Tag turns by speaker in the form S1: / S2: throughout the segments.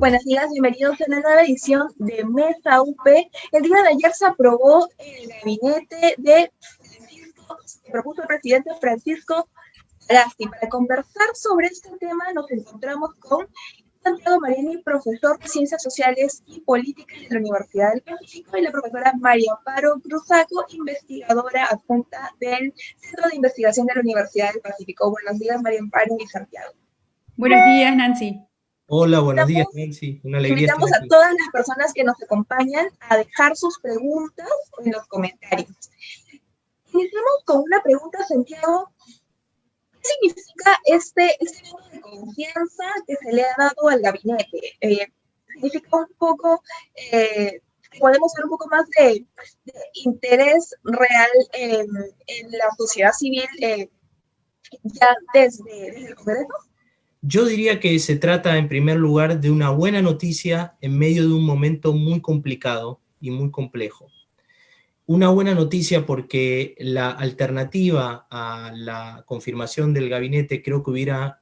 S1: Buenos días, bienvenidos a una nueva edición de Mesa UP. El día de ayer se aprobó el gabinete de Francisco, que propuso el presidente Francisco Sagasti. Para conversar sobre este tema nos encontramos con Santiago Marini, profesor de Ciencias Sociales y Políticas de la Universidad del Pacífico, y la profesora María Amparo Cruzaco, investigadora adjunta del Centro de Investigación de la Universidad del Pacífico. Buenos días, María Amparo y Santiago.
S2: Buenos días, Nancy.
S3: Hola, buenos días,
S1: Invitamos,
S3: Nancy. Una alegría estar
S1: invitamos a
S3: aquí.
S1: todas las personas que nos acompañan a dejar sus preguntas en los comentarios. Iniciamos con una pregunta, Santiago. ¿Qué significa este voto de confianza que se le ha dado al gabinete? Significa un poco, podemos ver un poco más de interés real en la sociedad civil ya desde el Congreso.
S3: Yo diría que se trata, en primer lugar, de una buena noticia en medio de un momento muy complicado y muy complejo. Una buena noticia porque la alternativa a la confirmación del gabinete creo que hubiera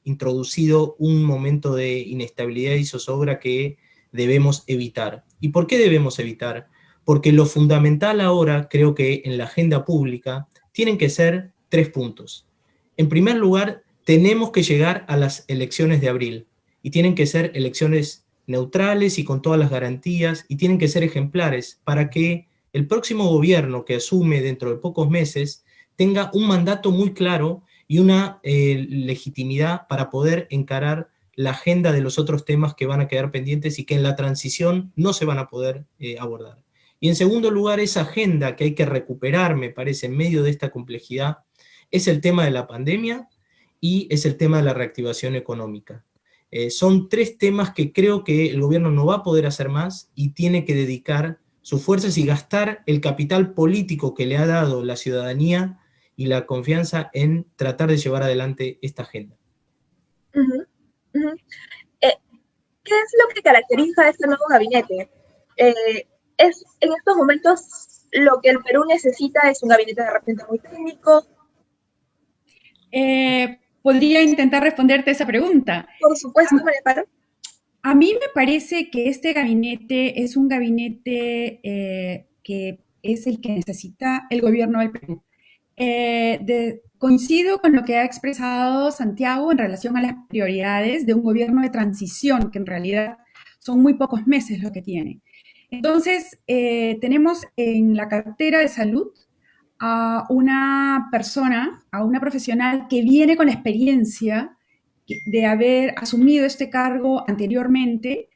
S3: introducido un momento de inestabilidad y zozobra que debemos evitar. ¿Y por qué debemos evitar? Porque lo fundamental ahora, creo que en la agenda pública, tienen que ser 3 puntos. En primer lugar, tenemos que llegar a las elecciones de abril, y tienen que ser elecciones neutrales y con todas las garantías, y tienen que ser ejemplares para que el próximo gobierno que asume dentro de pocos meses tenga un mandato muy claro y una legitimidad para poder encarar la agenda de los otros temas que van a quedar pendientes y que en la transición no se van a poder abordar. Y en segundo lugar, esa agenda que hay que recuperar, me parece, en medio de esta complejidad, es el tema de la pandemia y es el tema de la reactivación económica. Son 3 temas que creo que el gobierno no va a poder hacer más y tiene que dedicar sus fuerzas y gastar el capital político que le ha dado la ciudadanía y la confianza en tratar de llevar adelante esta agenda.
S1: Uh-huh, uh-huh. ¿Qué es lo que caracteriza a este nuevo gabinete? Es en estos momentos lo que el Perú necesita es un gabinete de repente muy técnico.
S2: Podría intentar responderte esa pregunta.
S1: Por supuesto, María Paro.
S2: A mí me parece que este gabinete es un gabinete que es el que necesita el gobierno del Perú. Coincido con lo que ha expresado Santiago en relación a las prioridades de un gobierno de transición, que en realidad son muy pocos meses lo que tiene. Entonces, tenemos en la cartera de salud a una persona, a una profesional que viene con la experiencia de haber asumido este cargo anteriormente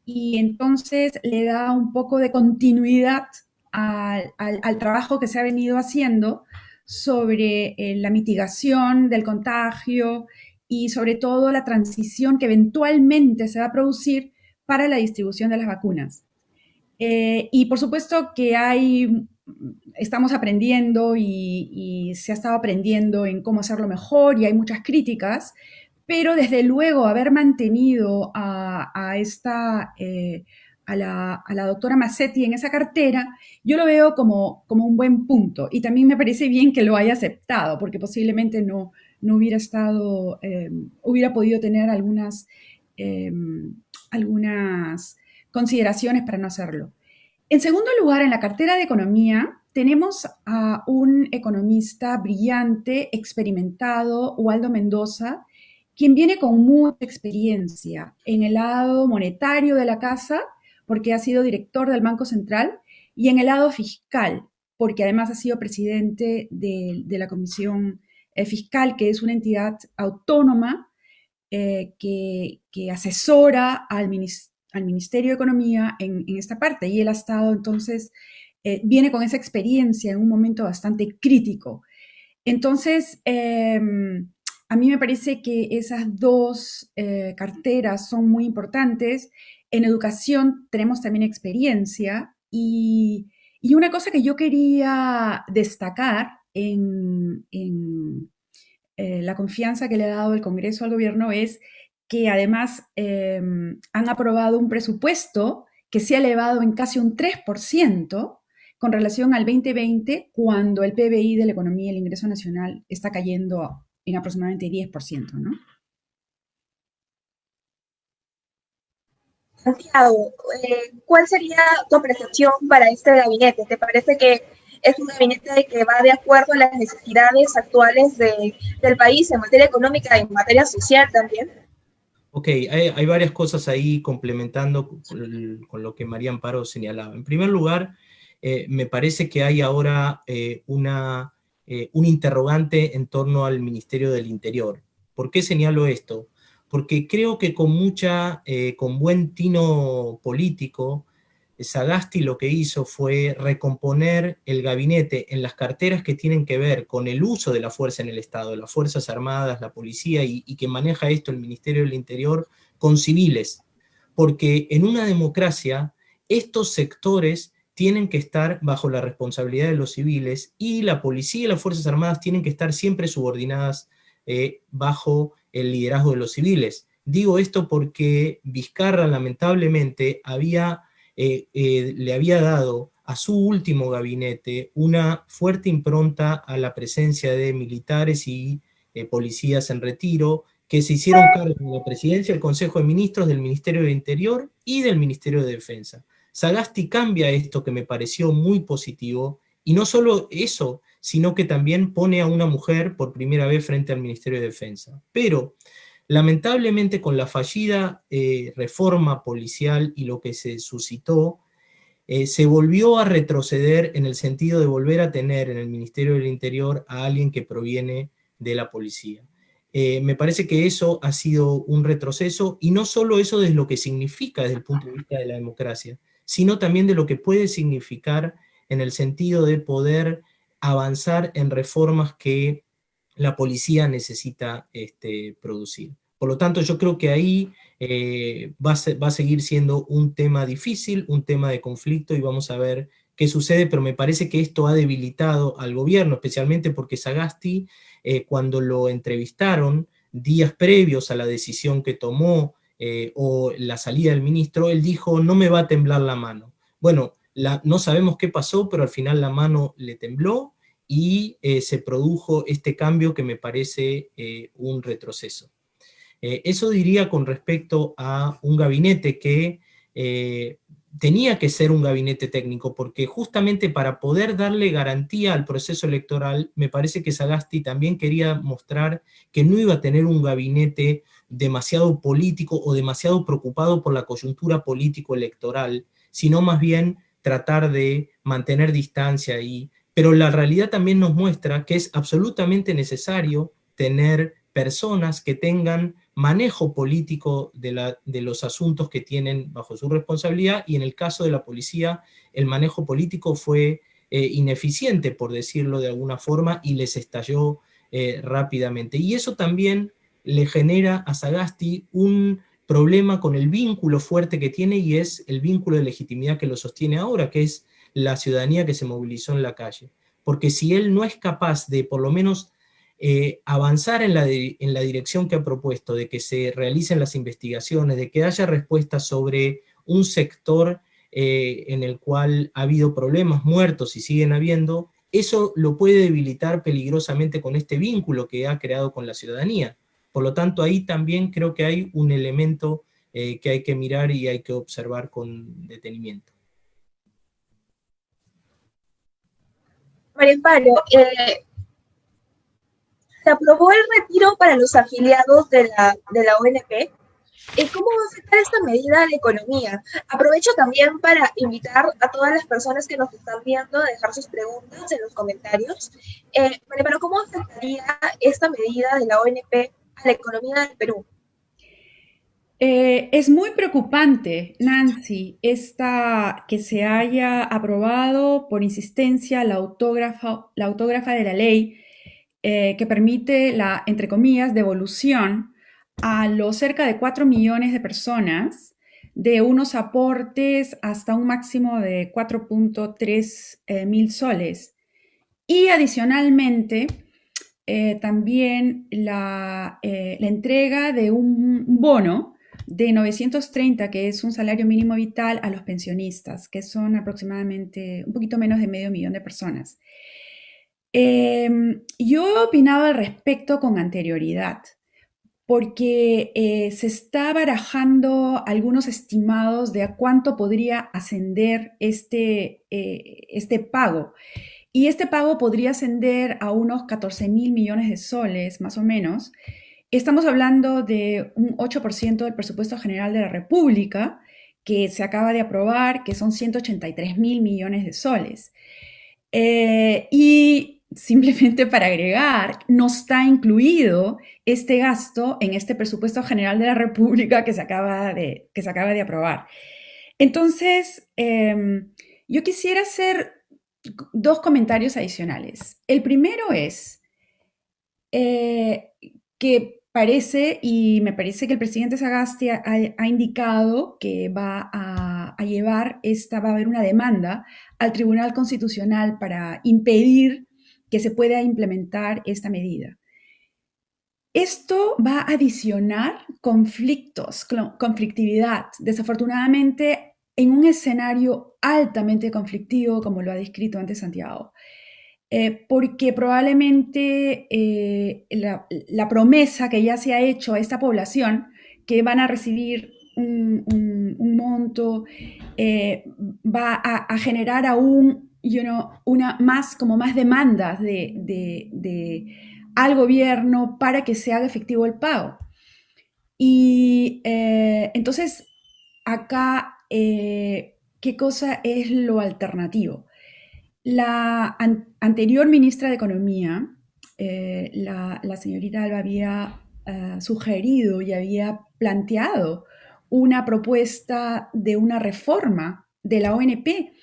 S2: y entonces le da un poco de continuidad al trabajo que se ha venido haciendo sobre la mitigación del contagio y sobre todo la transición que eventualmente se va a producir para la distribución de las vacunas. Y por supuesto que estamos aprendiendo y se ha estado aprendiendo en cómo hacerlo mejor y hay muchas críticas, pero desde luego haber mantenido a la doctora Massetti en esa cartera, yo lo veo como un buen punto. Y también me parece bien que lo haya aceptado, porque posiblemente no hubiera hubiera podido tener eh, algunas consideraciones para no hacerlo. En segundo lugar, en la cartera de economía tenemos a un economista brillante, experimentado, Waldo Mendoza, quien viene con mucha experiencia en el lado monetario de la casa, porque ha sido director del Banco Central, y en el lado fiscal, porque además ha sido presidente de la Comisión Fiscal, que es una entidad autónoma que asesora al Ministerio de Economía en esta parte. Y él ha estado entonces, viene con esa experiencia en un momento bastante crítico. Entonces, a mí me parece que esas dos carteras son muy importantes. En educación tenemos también experiencia y una cosa que yo quería destacar en la confianza que le ha dado el Congreso al gobierno es que además han aprobado un presupuesto que se ha elevado en casi un 3% con relación al 2020, cuando el PBI de la economía, el ingreso nacional, está cayendo en aproximadamente 10%, ¿no?
S1: Santiago, ¿cuál sería tu apreciación para este gabinete? ¿Te parece que es un gabinete que va de acuerdo a las necesidades actuales del país en materia económica y en materia social también?
S3: Ok, hay varias cosas ahí complementando con lo que María Amparo señalaba. En primer lugar, me parece que hay ahora un interrogante en torno al Ministerio del Interior. ¿Por qué señalo esto? Porque creo que con buen tino político, Sagasti lo que hizo fue recomponer el gabinete en las carteras que tienen que ver con el uso de la fuerza en el Estado, las Fuerzas Armadas, la policía, y que maneja esto el Ministerio del Interior, con civiles. Porque en una democracia, estos sectores tienen que estar bajo la responsabilidad de los civiles y la policía y las Fuerzas Armadas tienen que estar siempre subordinadas bajo el liderazgo de los civiles. Digo esto porque Vizcarra lamentablemente le había dado a su último gabinete una fuerte impronta a la presencia de militares y policías en retiro, que se hicieron cargo de la presidencia del Consejo de Ministros, del Ministerio del Interior y del Ministerio de Defensa. Sagasti cambia esto que me pareció muy positivo, y no solo eso, sino que también pone a una mujer por primera vez frente al Ministerio de Defensa. Pero lamentablemente, con la fallida reforma policial y lo que se suscitó, se volvió a retroceder en el sentido de volver a tener en el Ministerio del Interior a alguien que proviene de la policía. Me parece que eso ha sido un retroceso, y no solo eso de lo que significa desde el punto de vista de la democracia, sino también de lo que puede significar en el sentido de poder avanzar en reformas que la policía necesita producir. Por lo tanto, yo creo que ahí va a seguir siendo un tema difícil, un tema de conflicto, y vamos a ver qué sucede, pero me parece que esto ha debilitado al gobierno, especialmente porque Sagasti, cuando lo entrevistaron días previos a la decisión que tomó o la salida del ministro, él dijo: no me va a temblar la mano. Bueno, no sabemos qué pasó, pero al final la mano le tembló y se produjo este cambio que me parece un retroceso. Eso diría con respecto a un gabinete que tenía que ser un gabinete técnico, porque justamente para poder darle garantía al proceso electoral, me parece que Sagasti también quería mostrar que no iba a tener un gabinete demasiado político o demasiado preocupado por la coyuntura político-electoral, sino más bien tratar de mantener distancia ahí. Pero la realidad también nos muestra que es absolutamente necesario tener personas que tengan manejo político de los asuntos que tienen bajo su responsabilidad, y en el caso de la policía el manejo político fue ineficiente, por decirlo de alguna forma, y les estalló rápidamente. Y eso también le genera a Sagasti un problema con el vínculo fuerte que tiene, y es el vínculo de legitimidad que lo sostiene ahora, que es la ciudadanía que se movilizó en la calle. Porque si él no es capaz de por lo menos avanzar en la dirección que ha propuesto, de que se realicen las investigaciones, de que haya respuestas sobre un sector en el cual ha habido problemas, muertos y siguen habiendo, eso lo puede debilitar peligrosamente con este vínculo que ha creado con la ciudadanía. Por lo tanto, ahí también creo que hay un elemento que hay que mirar y hay que observar con detenimiento.
S1: María Amparo, se aprobó el retiro para los afiliados de la ONP. ¿Cómo va a afectar esta medida a la economía? Aprovecho también para invitar a todas las personas que nos están viendo a dejar sus preguntas en los comentarios. Pero ¿cómo afectaría esta medida de la ONP a la economía del Perú?
S2: Es muy preocupante, Nancy, que se haya aprobado por insistencia la autógrafa de la ley que permite la, entre comillas, devolución a los cerca de 4 millones de personas de unos aportes hasta un máximo de 4.3 mil soles. Y adicionalmente, también la entrega de un bono de 930, que es un salario mínimo vital, a los pensionistas, que son aproximadamente un poquito menos de 500.000 de personas. Yo he opinado al respecto con anterioridad, porque se está barajando algunos estimados de a cuánto podría ascender este pago. Y este pago podría ascender a unos 14.000 millones de soles, más o menos. Estamos hablando de un 8% del presupuesto general de la República, que se acaba de aprobar, que son 183.000 millones de soles. Y simplemente para agregar, no está incluido este gasto en este presupuesto general de la República que se acaba de aprobar. Entonces, yo quisiera hacer dos comentarios adicionales. El primero es que me parece que el presidente Sagasti ha indicado que va a haber una demanda al Tribunal Constitucional para impedir que se pueda implementar esta medida. Esto va a adicionar conflictividad, desafortunadamente, en un escenario altamente conflictivo, como lo ha descrito antes Santiago. Porque probablemente la promesa que ya se ha hecho a esta población, que van a recibir un monto, va a generar aún más demandas al gobierno para que se haga efectivo el pago. Y entonces, acá, ¿qué cosa es lo alternativo? La anterior ministra de Economía, la señorita Alba, había sugerido y había planteado una propuesta de una reforma de la ONP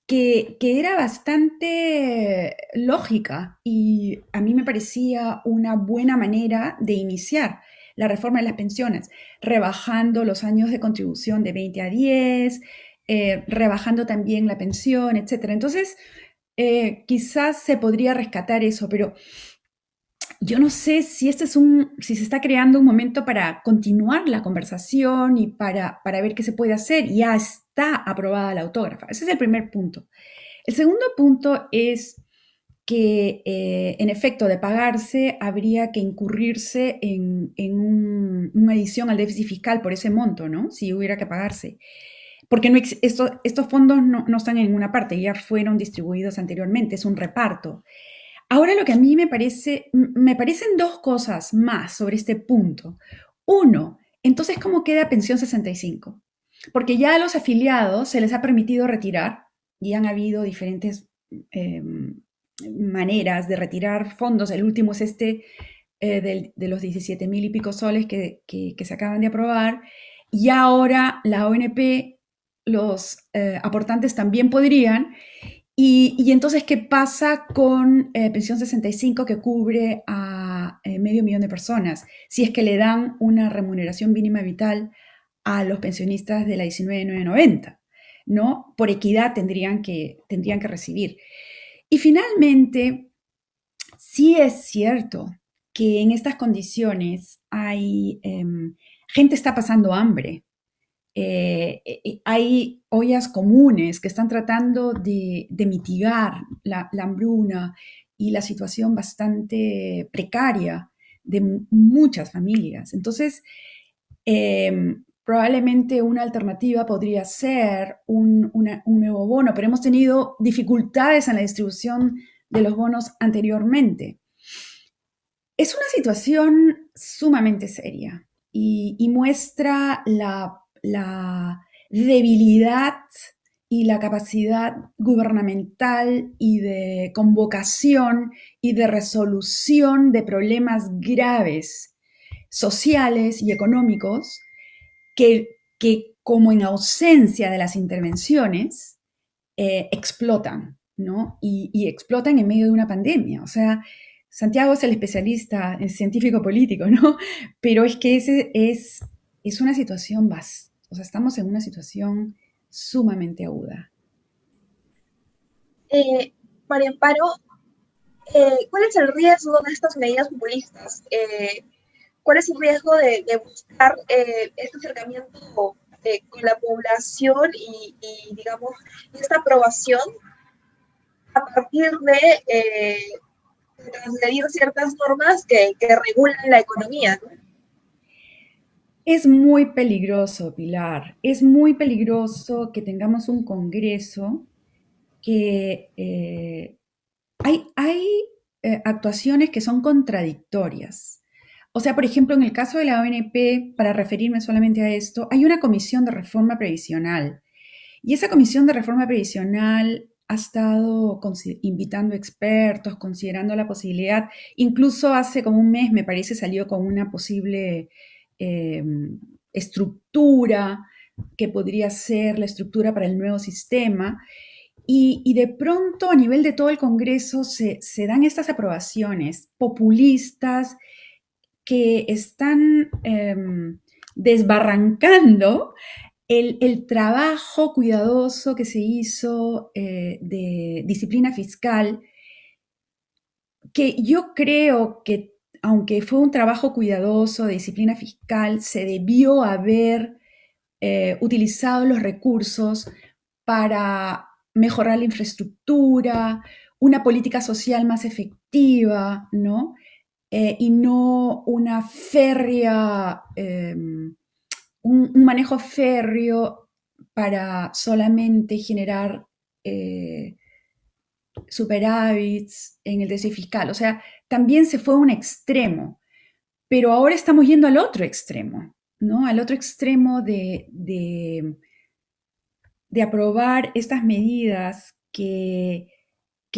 S2: que era bastante lógica y a mí me parecía una buena manera de iniciar la reforma de las pensiones, rebajando los años de contribución de 20 a 10, rebajando también la pensión, etc. Entonces, quizás se podría rescatar eso, pero yo no sé si si se está creando un momento para continuar la conversación y para ver qué se puede hacer. Ya está aprobada la autógrafa. Ese es el primer punto. El segundo punto es que, en efecto, de pagarse, habría que incurrirse en una adición al déficit fiscal por ese monto, ¿no? Si hubiera que pagarse. Porque estos fondos no están en ninguna parte, ya fueron distribuidos anteriormente, es un reparto. Ahora lo que a mí me parecen dos cosas más sobre este punto. Uno, entonces, ¿cómo queda pensión 65? Porque ya a los afiliados se les ha permitido retirar y han habido diferentes maneras de retirar fondos. El último es de los 17.000 y pico soles que se acaban de aprobar. Y ahora la ONP, los aportantes también podrían. Y entonces, ¿qué pasa con pensión 65 que cubre a 500.000 de personas? Si es que le dan una remuneración mínima vital a los pensionistas de la 19.990, ¿no? Por equidad tendrían que recibir. Y finalmente, sí es cierto que en estas condiciones gente está pasando hambre. Hay ollas comunes que están tratando de mitigar la hambruna y la situación bastante precaria de muchas familias. Entonces, probablemente una alternativa podría ser un nuevo bono, pero hemos tenido dificultades en la distribución de los bonos anteriormente. Es una situación sumamente seria y muestra la debilidad y la capacidad gubernamental y de convocación y de resolución de problemas graves sociales y económicos que como en ausencia de las intervenciones, explotan, ¿no? Y explotan en medio de una pandemia. O sea, Santiago es el especialista, el científico político, ¿no? Pero es que es una situación o sea, estamos en una situación sumamente aguda.
S1: María Amparo, ¿cuál es el riesgo de estas medidas populistas? ¿Cuál es el riesgo de buscar este acercamiento con la población y digamos, esta aprobación a partir de transgredir ciertas normas que regulan la economía, ¿no?
S2: Es muy peligroso, Pilar. Es muy peligroso que tengamos un Congreso que hay actuaciones que son contradictorias. O sea, por ejemplo, en el caso de la ONP, para referirme solamente a esto, hay una comisión de reforma previsional. Y esa comisión de reforma previsional ha estado invitando expertos, considerando la posibilidad, incluso hace como un mes, me parece, salió con una posible eh, estructura que podría ser la estructura para el nuevo sistema. Y de pronto a nivel de todo el Congreso se dan estas aprobaciones populistas que están desbarrancando el trabajo cuidadoso que se hizo de disciplina fiscal, que yo creo que aunque fue un trabajo cuidadoso de disciplina fiscal, se debió haber utilizado los recursos para mejorar la infraestructura, una política social más efectiva, ¿no? Y no una férrea, un manejo férreo para solamente generar superávits en el déficit fiscal. O sea, también se fue a un extremo, pero ahora estamos yendo al otro extremo, ¿no? Al otro extremo de aprobar estas medidas que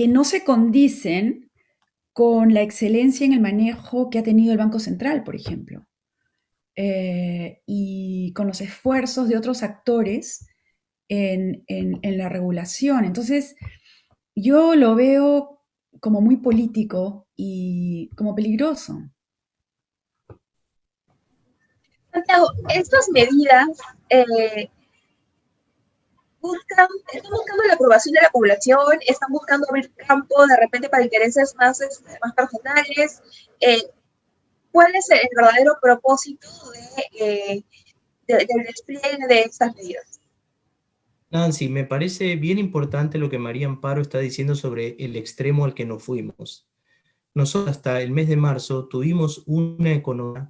S2: no se condicen con la excelencia en el manejo que ha tenido el Banco Central, por ejemplo, y con los esfuerzos de otros actores en la regulación. Entonces, yo lo veo como muy político y como peligroso.
S1: Santiago, estas medidas están buscando la aprobación de la población, están buscando abrir campo de repente para intereses más personales. ¿Cuál es el verdadero propósito del despliegue de estas medidas?
S3: Nancy, me parece bien importante lo que María Amparo está diciendo sobre el extremo al que nos fuimos. Nosotros hasta el mes de marzo tuvimos una economía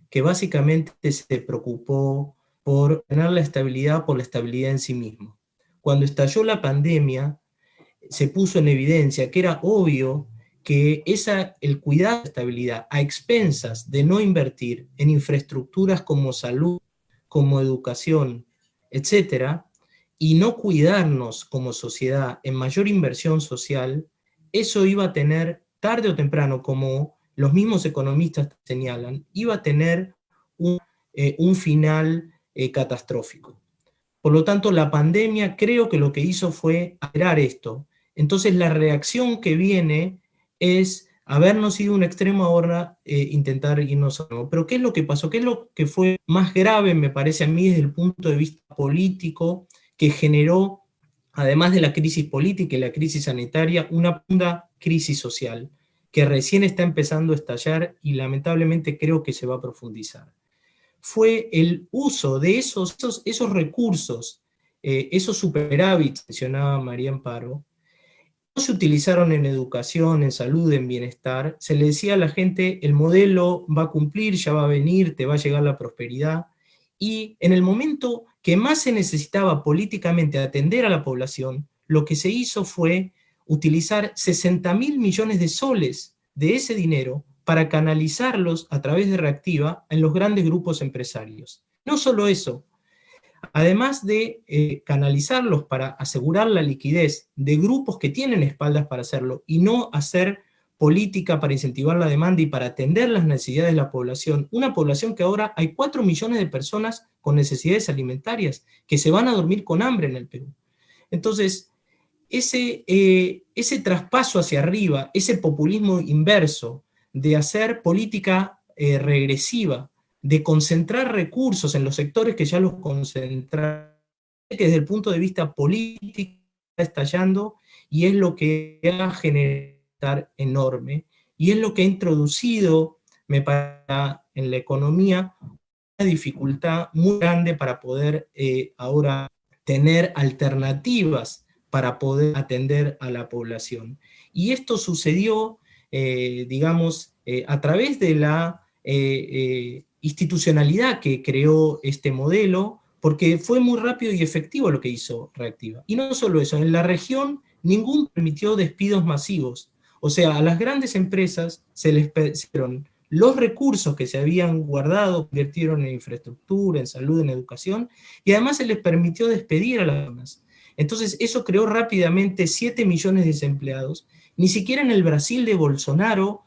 S3: que básicamente se preocupó por tener la estabilidad por la estabilidad en sí mismo. Cuando estalló la pandemia, se puso en evidencia que era obvio que el cuidado de la estabilidad a expensas de no invertir en infraestructuras como salud, como educación, etcétera, y no cuidarnos como sociedad en mayor inversión social, eso iba a tener tarde o temprano, como los mismos economistas señalan, iba a tener un final catastrófico. Por lo tanto, la pandemia creo que lo que hizo fue acelerar esto. Entonces, la reacción que viene es habernos ido a un extremo ahora, intentar irnos a otro. Pero ¿qué es lo que pasó? ¿Qué es lo que fue más grave, me parece a mí, desde el punto de vista político, que generó, además de la crisis política y la crisis sanitaria, una profunda crisis social, que recién está empezando a estallar y lamentablemente creo que se va a profundizar? Fue el uso de esos recursos, esos superávits, mencionaba María Amparo, no se utilizaron en educación, en salud, en bienestar. Se le decía a la gente, el modelo va a cumplir, ya va a venir, te va a llegar la prosperidad. Y en el momento que más se necesitaba políticamente atender a la población, lo que se hizo fue utilizar 60.000 millones de soles de ese dinero para canalizarlos a través de Reactiva en los grandes grupos empresarios. No solo eso, además de canalizarlos para asegurar la liquidez de grupos que tienen espaldas para hacerlo y no hacer política para incentivar la demanda y para atender las necesidades de la población, una población que ahora hay 4 millones de personas con necesidades alimentarias que se van a dormir con hambre en el Perú. Entonces, ese traspaso hacia arriba, ese populismo inverso de hacer política regresiva, de concentrar recursos en los sectores que ya los concentraron, que desde el punto de vista político está estallando y es lo que va a generar enorme y es lo que ha introducido, me parece, en la economía una dificultad muy grande para poder ahora tener alternativas para poder atender a la población. Y esto sucedió, digamos, a través de institucionalidad que creó este modelo, porque fue muy rápido y efectivo lo que hizo Reactiva. Y no solo eso, en la región ningún permitió despidos masivos. O sea, a las grandes empresas se les pidieron los recursos que se habían guardado, invirtieron en infraestructura, en salud, en educación, y además se les permitió despedir a las personas. Entonces eso creó rápidamente 7 millones de desempleados. Ni siquiera en el Brasil de Bolsonaro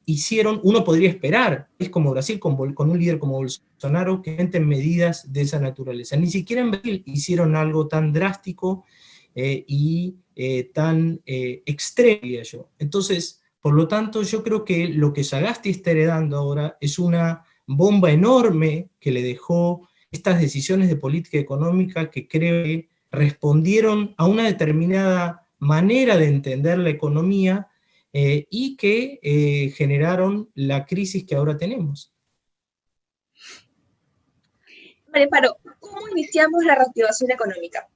S3: hicieron, uno podría esperar, es como Brasil con un líder como Bolsonaro, que inventen medidas de esa naturaleza. Ni siquiera en Brasil hicieron algo tan drástico y tan extremo, diría yo. Entonces, por lo tanto, yo creo que lo que Sagasti está heredando ahora es una bomba enorme que le dejó estas decisiones de política económica que creo que respondieron a una determinada manera de entender la economía y que generaron la crisis que ahora tenemos.
S1: María Amparo, ¿cómo iniciamos la reactivación económica?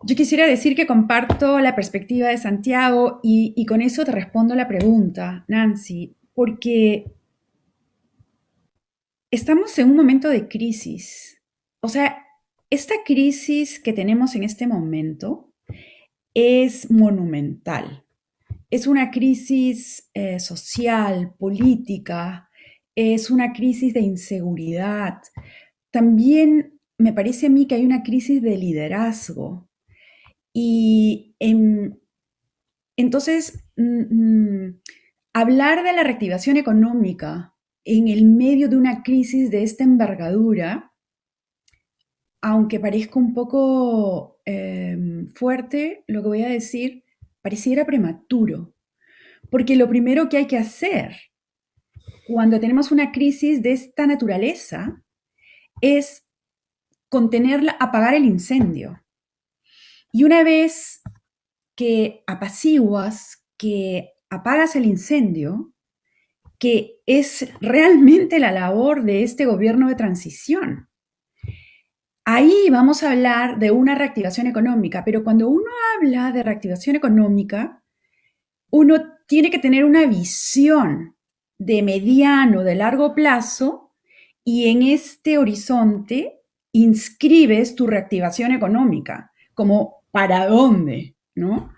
S2: Yo quisiera decir que comparto la perspectiva de Santiago y con eso te respondo la pregunta, Nancy, porque estamos en un momento de crisis. O sea, esta crisis que tenemos en este momento es monumental. Es una crisis social, política, es una crisis de inseguridad. También me parece a mí que hay una crisis de liderazgo. Y entonces, hablar de la reactivación económica en el medio de una crisis de esta envergadura, aunque parezca un poco fuerte, lo que voy a decir, pareciera prematuro. Porque lo primero que hay que hacer cuando tenemos una crisis de esta naturaleza es contenerla, apagar el incendio. Y una vez que apaciguas, que apagas el incendio, que es realmente la labor de este gobierno de transición, ahí vamos a hablar de una reactivación económica. Pero cuando uno habla de reactivación económica, uno tiene que tener una visión de mediano, de largo plazo, y en este horizonte inscribes tu reactivación económica, como para dónde, ¿no?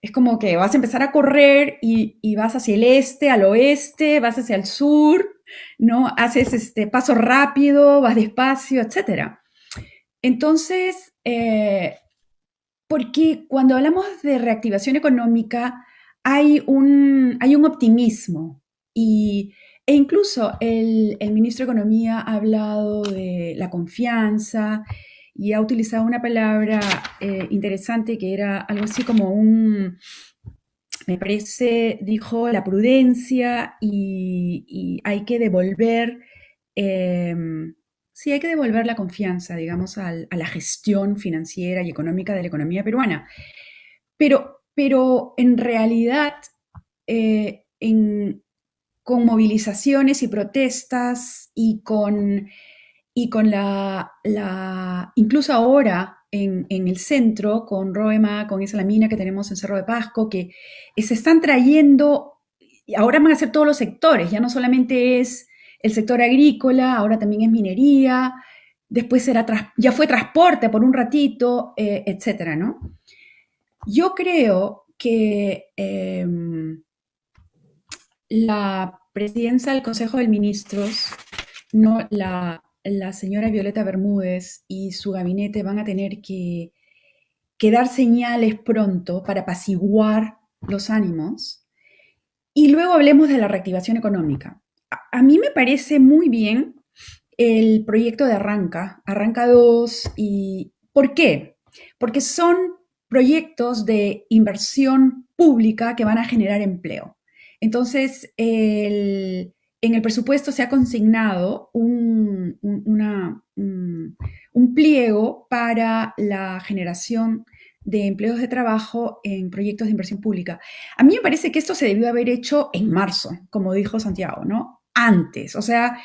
S2: Es como que vas a empezar a correr y vas hacia el este, al oeste, vas hacia el sur, ¿no? Haces paso rápido, vas despacio, etc. Entonces, porque cuando hablamos de reactivación económica, hay un optimismo e incluso el ministro de Economía ha hablado de la confianza y ha utilizado una palabra interesante que era algo así como me parece, dijo la prudencia y hay que devolver, sí, hay que devolver la confianza, digamos, a la gestión financiera y económica de la economía peruana. Pero en realidad, con movilizaciones y protestas y con incluso ahora en el centro, con Roema, con esa la mina que tenemos en Cerro de Pasco, que se están trayendo, y ahora van a ser todos los sectores, ya no solamente es el sector agrícola, ahora también es minería, después ya fue transporte por un ratito, etcétera, ¿no? Yo creo que la presidencia del Consejo de Ministros, no, la señora Violeta Bermúdez y su gabinete van a tener que dar señales pronto para apaciguar los ánimos. Y luego hablemos de la reactivación económica. A mí me parece muy bien el proyecto de Arranca 2. ¿Y por qué? Porque son proyectos de inversión pública que van a generar empleo. Entonces, en el presupuesto se ha consignado un pliego para la generación de empleos de trabajo en proyectos de inversión pública. A mí me parece que esto se debió haber hecho en marzo, como dijo Santiago, ¿no? Antes, o sea,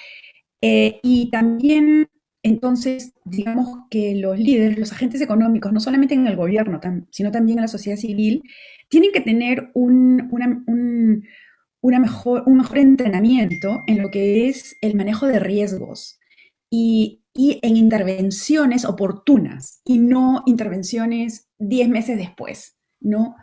S2: y también, entonces, digamos que los líderes, los agentes económicos, no solamente en el gobierno, sino también en la sociedad civil, tienen que tener un un mejor entrenamiento en lo que es el manejo de riesgos y en intervenciones oportunas y no intervenciones 10 meses después, ¿no?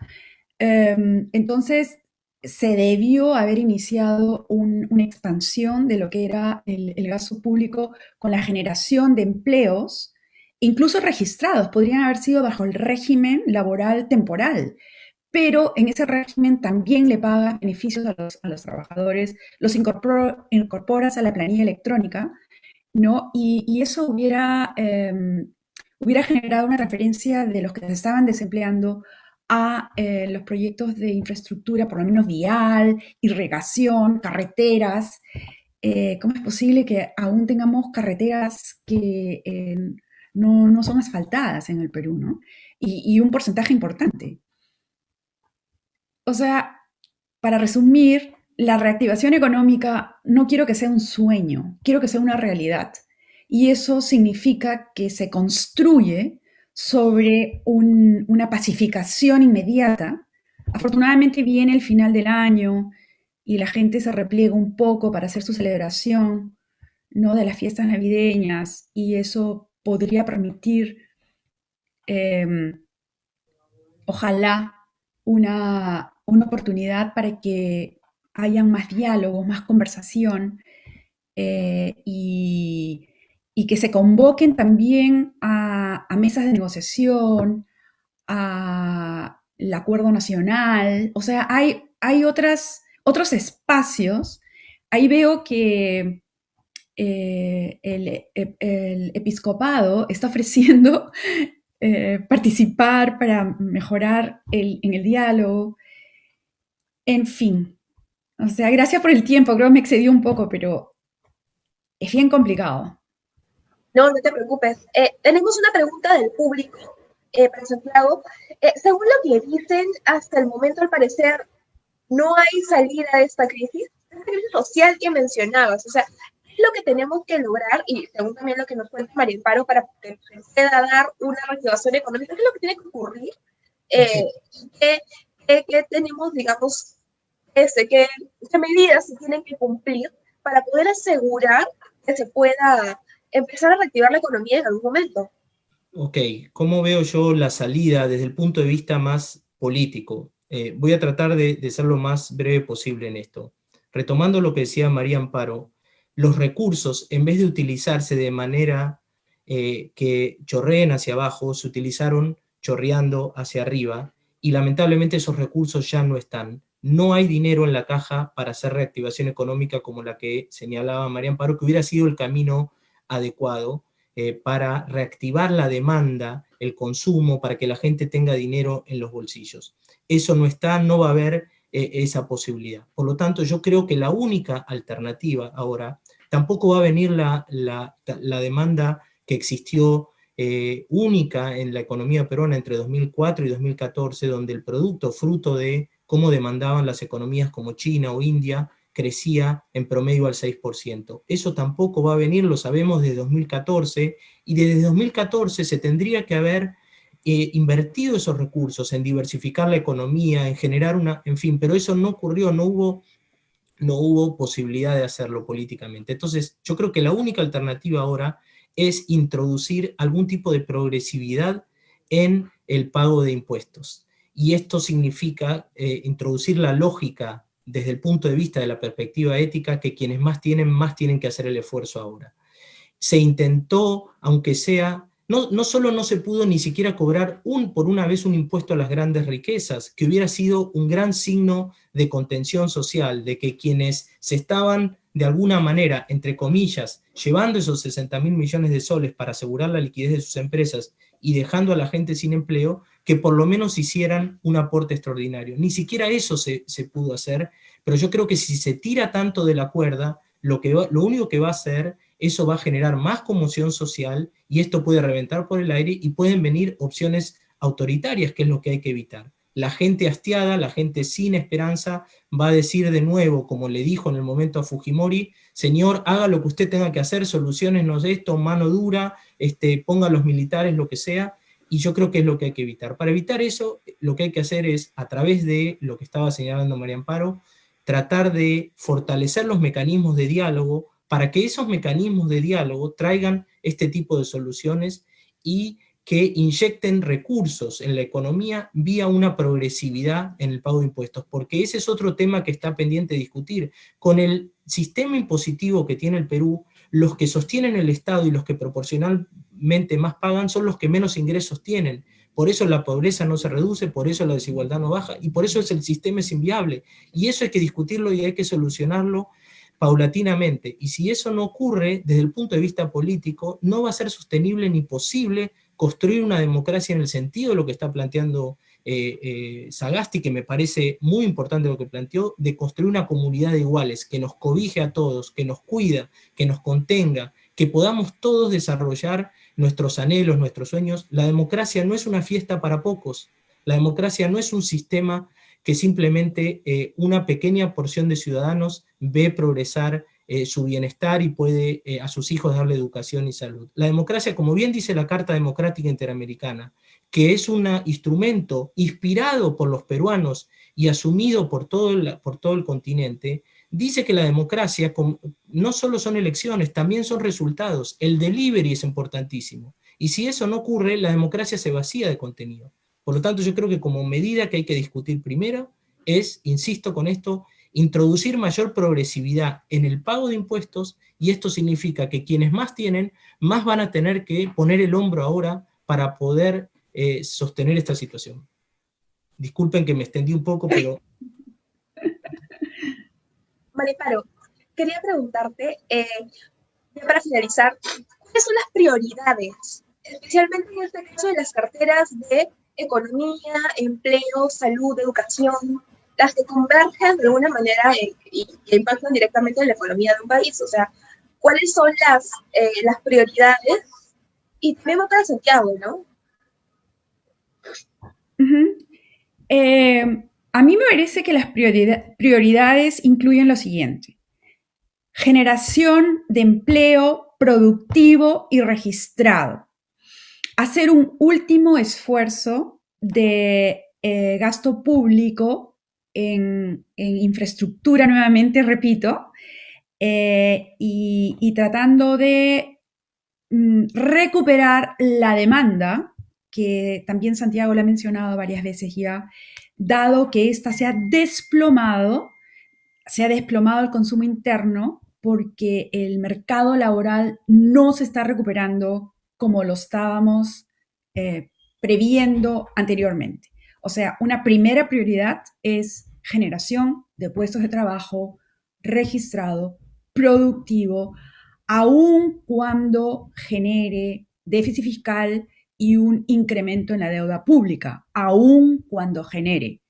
S2: Entonces, se debió haber iniciado una expansión de lo que era el gasto público con la generación de empleos, incluso registrados, podrían haber sido bajo el régimen laboral temporal, pero en ese régimen también le paga beneficios a los trabajadores, los incorporas a la planilla electrónica, ¿no? Y eso hubiera generado una referencia de los que se estaban desempleando a los proyectos de infraestructura, por lo menos vial, irrigación, carreteras. ¿Cómo es posible que aún tengamos carreteras que no son asfaltadas en el Perú, ¿no? Y un porcentaje importante. O sea, para resumir, la reactivación económica no quiero que sea un sueño, quiero que sea una realidad. Y eso significa que se construye sobre una pacificación inmediata. Afortunadamente viene el final del año y la gente se repliega un poco para hacer su celebración, ¿no? De las fiestas navideñas, y eso podría permitir, ojalá, una oportunidad para que hayan más diálogos, más conversación, y que se convoquen también a mesas de negociación, al acuerdo nacional. O sea, hay otros espacios. Ahí veo que el episcopado está ofreciendo participar para mejorar en el diálogo. En fin, o sea, gracias por el tiempo, creo que me excedió un poco, pero es bien complicado.
S1: No, no te preocupes. Tenemos una pregunta del público para Santiago. Según lo que dicen, hasta el momento, al parecer, no hay salida de esta crisis social que mencionabas. O sea, ¿qué es lo que tenemos que lograr? Y según también lo que nos cuenta María Amparo, para que pueda dar una reactivación económica, ¿qué es lo que tiene que ocurrir? ¿Qué tenemos, digamos, qué medidas se tienen que cumplir para poder asegurar que se pueda empezar a reactivar la economía en algún momento?
S3: Ok, ¿cómo veo yo la salida desde el punto de vista más político? Voy a tratar de ser lo más breve posible en esto. Retomando lo que decía María Amparo, los recursos, en vez de utilizarse de manera que chorreen hacia abajo, se utilizaron chorreando hacia arriba, y lamentablemente esos recursos ya no están. No hay dinero en la caja para hacer reactivación económica como la que señalaba María Amparo, que hubiera sido el camino adecuado para reactivar la demanda, el consumo, para que la gente tenga dinero en los bolsillos. Eso no está, no va a haber esa posibilidad. Por lo tanto, yo creo que la única alternativa ahora, tampoco va a venir la demanda que existió única en la economía peruana entre 2004 y 2014, donde el producto, fruto de cómo demandaban las economías como China o India, crecía en promedio al 6%. Eso tampoco va a venir, lo sabemos desde 2014, y desde 2014 se tendría que haber invertido esos recursos en diversificar la economía, en generar en fin, pero eso no ocurrió, no hubo posibilidad de hacerlo políticamente. Entonces, yo creo que la única alternativa ahora es introducir algún tipo de progresividad en el pago de impuestos. Y esto significa introducir la lógica desde el punto de vista de la perspectiva ética, que quienes más tienen que hacer el esfuerzo ahora. Se intentó, aunque sea, no solo no se pudo ni siquiera cobrar por una vez un impuesto a las grandes riquezas, que hubiera sido un gran signo de contención social, de que quienes se estaban de alguna manera, entre comillas, llevando esos 60.000 millones de soles para asegurar la liquidez de sus empresas y dejando a la gente sin empleo, que por lo menos hicieran un aporte extraordinario. Ni siquiera eso se pudo hacer, pero yo creo que si se tira tanto de la cuerda, lo único que va a hacer, eso va a generar más conmoción social, y esto puede reventar por el aire y pueden venir opciones autoritarias, que es lo que hay que evitar. La gente hastiada, la gente sin esperanza, va a decir de nuevo, como le dijo en el momento a Fujimori: señor, haga lo que usted tenga que hacer, soluciones esto, mano dura, ponga a los militares, lo que sea. Y yo creo que es lo que hay que evitar. Para evitar eso, lo que hay que hacer es, a través de lo que estaba señalando María Amparo, tratar de fortalecer los mecanismos de diálogo para que esos mecanismos de diálogo traigan este tipo de soluciones y que inyecten recursos en la economía vía una progresividad en el pago de impuestos, porque ese es otro tema que está pendiente de discutir. Con el sistema impositivo que tiene el Perú, los que sostienen el Estado y los que proporcionalmente más pagan son los que menos ingresos tienen. Por eso la pobreza no se reduce, por eso la desigualdad no baja, y por eso el sistema es inviable. Y eso hay que discutirlo y hay que solucionarlo paulatinamente. Y si eso no ocurre, desde el punto de vista político, no va a ser sostenible ni posible construir una democracia en el sentido de lo que está planteando Sagasti, que me parece muy importante lo que planteó, de construir una comunidad de iguales, que nos cobije a todos, que nos cuida, que nos contenga, que podamos todos desarrollar nuestros anhelos, nuestros sueños. La democracia no es una fiesta para pocos, la democracia no es un sistema que simplemente una pequeña porción de ciudadanos ve progresar su bienestar y puede a sus hijos darle educación y salud. La democracia, como bien dice la Carta Democrática Interamericana, que es un instrumento inspirado por los peruanos y asumido por todo el continente, dice que la democracia no solo son elecciones, también son resultados. El delivery es importantísimo. Y si eso no ocurre, la democracia se vacía de contenido. Por lo tanto, yo creo que como medida que hay que discutir primero es, insisto con esto, introducir mayor progresividad en el pago de impuestos, y esto significa que quienes más tienen, más van a tener que poner el hombro ahora para poder sostener esta situación. Disculpen que me extendí un poco, pero...
S1: Mariparo, quería preguntarte, ya para finalizar, ¿cuáles son las prioridades, especialmente en este caso de las carteras de economía, empleo, salud, educación, las que convergen de alguna manera y que impactan directamente en la economía de un país? O sea, ¿cuáles son las prioridades? Y también va para Santiago, ¿no?
S2: A mí me parece que las prioridades incluyen lo siguiente: generación de empleo productivo y registrado, hacer un último esfuerzo de gasto público en infraestructura, nuevamente, repito, y tratando de recuperar la demanda, que también Santiago lo ha mencionado varias veces ya, dado que ésta se ha desplomado el consumo interno porque el mercado laboral no se está recuperando como lo estábamos previendo anteriormente. O sea, una primera prioridad es generación de puestos de trabajo registrado, productivo, aun cuando genere déficit fiscal y un incremento en la deuda pública, aun cuando genere.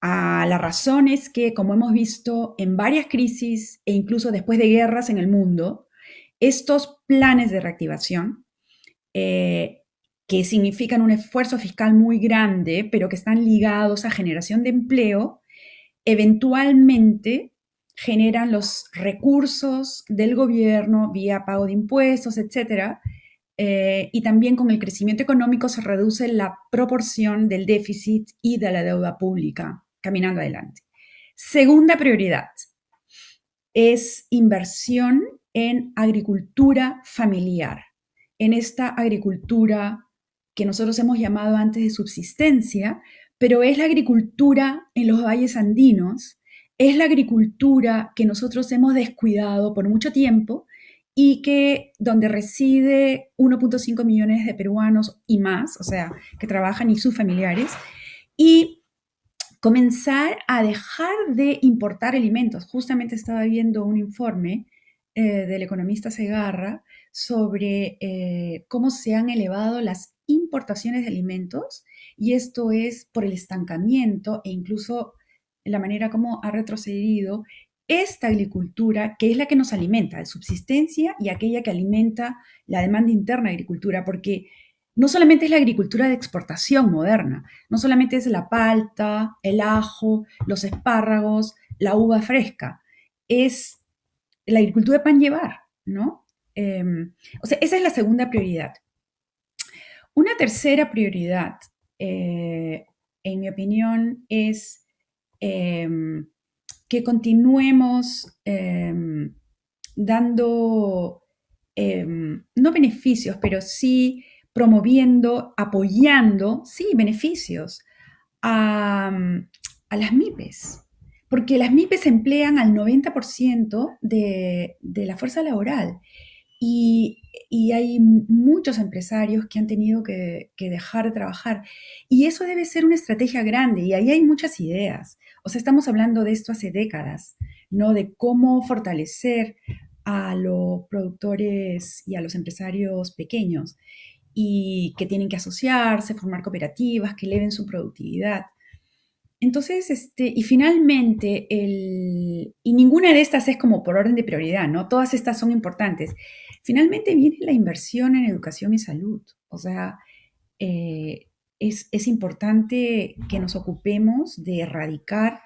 S2: La razón es que, como hemos visto en varias crisis e incluso después de guerras en el mundo, estos planes de reactivación, que significan un esfuerzo fiscal muy grande, pero que están ligados a generación de empleo, eventualmente generan los recursos del gobierno vía pago de impuestos, etcétera, y también con el crecimiento económico se reduce la proporción del déficit y de la deuda pública caminando adelante. Segunda prioridad es inversión en agricultura familiar, en esta agricultura que nosotros hemos llamado antes de subsistencia, pero es la agricultura en los valles andinos, es la agricultura que nosotros hemos descuidado por mucho tiempo y que donde reside 1.5 millones de peruanos y más, o sea, que trabajan y sus familiares, y comenzar a dejar de importar alimentos. Justamente estaba viendo un informe del economista Segarra sobre cómo se han elevado las importaciones de alimentos, y esto es por el estancamiento e incluso la manera como ha retrocedido esta agricultura, que es la que nos alimenta de subsistencia y aquella que alimenta la demanda interna de agricultura, porque no solamente es la agricultura de exportación moderna, no solamente es la palta, el ajo, los espárragos, la uva fresca, es la agricultura de pan llevar, ¿no? O sea, esa es la segunda prioridad. Una tercera prioridad, en mi opinión, es que continuemos dando, no beneficios, pero sí promoviendo, apoyando, sí, beneficios a las MIPES, porque las MIPES emplean al 90% de la fuerza laboral y hay muchos empresarios que han tenido que dejar de trabajar. Y eso debe ser una estrategia grande y ahí hay muchas ideas. O sea, estamos hablando de esto hace décadas, ¿no? De cómo fortalecer a los productores y a los empresarios pequeños y que tienen que asociarse, formar cooperativas que eleven su productividad. Entonces, y finalmente, y ninguna de estas es como por orden de prioridad, ¿no? Todas estas son importantes. Finalmente viene la inversión en educación y salud. O sea, es importante que nos ocupemos de erradicar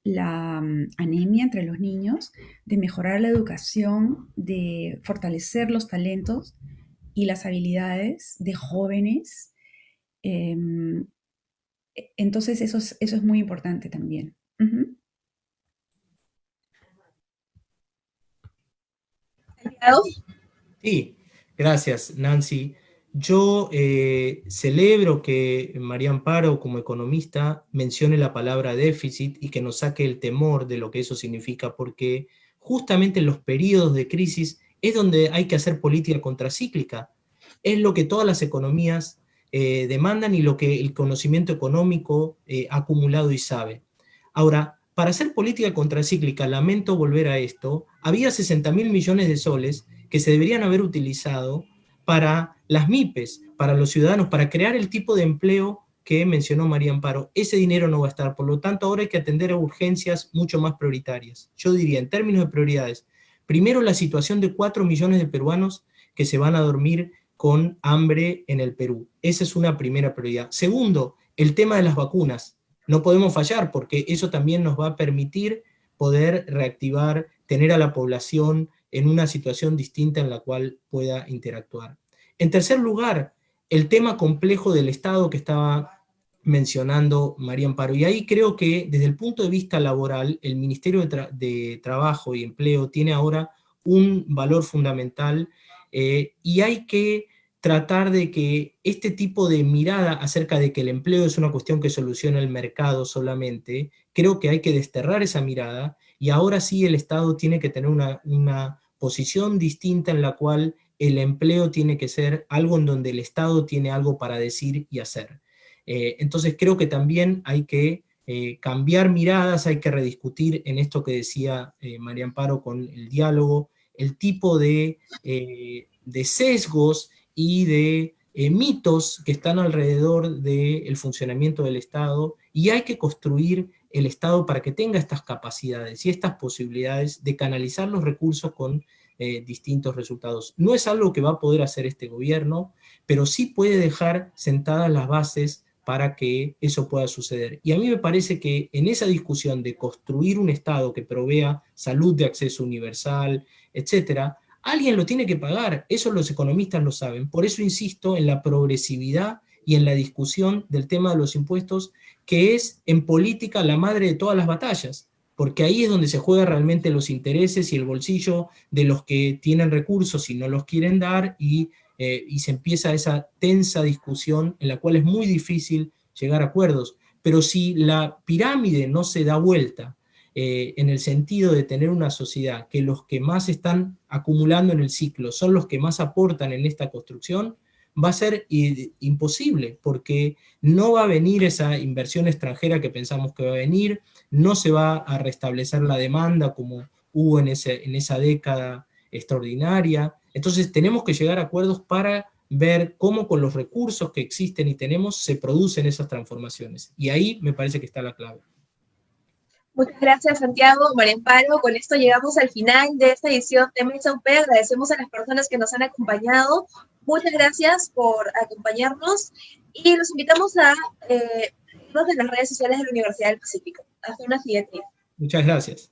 S2: la anemia entre los niños, de mejorar la educación, de fortalecer los talentos y las habilidades de jóvenes. Entonces eso es muy importante también. Uh-huh.
S3: Sí, gracias, Nancy. Yo celebro que María Amparo, como economista, mencione la palabra déficit y que nos saque el temor de lo que eso significa, porque justamente en los periodos de crisis es donde hay que hacer política contracíclica. Es lo que todas las economías demandan y lo que el conocimiento económico ha acumulado y sabe. Ahora, para hacer política contracíclica, lamento volver a esto, había 60.000 millones de soles que se deberían haber utilizado para las MIPES, para los ciudadanos, para crear el tipo de empleo que mencionó María Amparo. Ese dinero no va a estar, por lo tanto ahora hay que atender a urgencias mucho más prioritarias. Yo diría, en términos de prioridades, primero la situación de 4 millones de peruanos que se van a dormir con hambre en el Perú. Esa es una primera prioridad. Segundo, el tema de las vacunas. No podemos fallar porque eso también nos va a permitir poder reactivar, tener a la población en una situación distinta en la cual pueda interactuar. En tercer lugar, el tema complejo del Estado que estaba mencionando María Amparo, y ahí creo que desde el punto de vista laboral, el Ministerio de Trabajo y Empleo tiene ahora un valor fundamental y hay que tratar de que este tipo de mirada acerca de que el empleo es una cuestión que soluciona el mercado solamente, creo que hay que desterrar esa mirada y ahora sí el Estado tiene que tener una posición distinta en la cual el empleo tiene que ser algo en donde el Estado tiene algo para decir y hacer. Entonces creo que también hay que cambiar miradas, hay que rediscutir en esto que decía María Amparo con el diálogo, el tipo de sesgos y de mitos que están alrededor del funcionamiento del Estado, y hay que construir el Estado para que tenga estas capacidades y estas posibilidades de canalizar los recursos con distintos resultados. No es algo que va a poder hacer este gobierno, pero sí puede dejar sentadas las bases para que eso pueda suceder. Y a mí me parece que en esa discusión de construir un Estado que provea salud de acceso universal, etcétera, alguien lo tiene que pagar, eso los economistas lo saben. Por eso insisto en la progresividad y en la discusión del tema de los impuestos, que es en política la madre de todas las batallas, porque ahí es donde se juegan realmente los intereses y el bolsillo de los que tienen recursos y no los quieren dar, y se empieza esa tensa discusión en la cual es muy difícil llegar a acuerdos. Pero si la pirámide no se da vuelta, en el sentido de tener una sociedad que los que más están acumulando en el ciclo son los que más aportan en esta construcción, va a ser imposible, porque no va a venir esa inversión extranjera que pensamos que va a venir, no se va a restablecer la demanda como hubo en esa década extraordinaria. Entonces tenemos que llegar a acuerdos para ver cómo con los recursos que existen y tenemos se producen esas transformaciones. Y ahí me parece que está la clave.
S1: Muchas gracias, Santiago, María Amparo. Con esto llegamos al final de esta edición de Mesa UP. Agradecemos a las personas que nos han acompañado. Muchas gracias por acompañarnos y los invitamos a vernos en las redes sociales de la Universidad del Pacífico. Hasta una siguiente.
S3: Muchas gracias.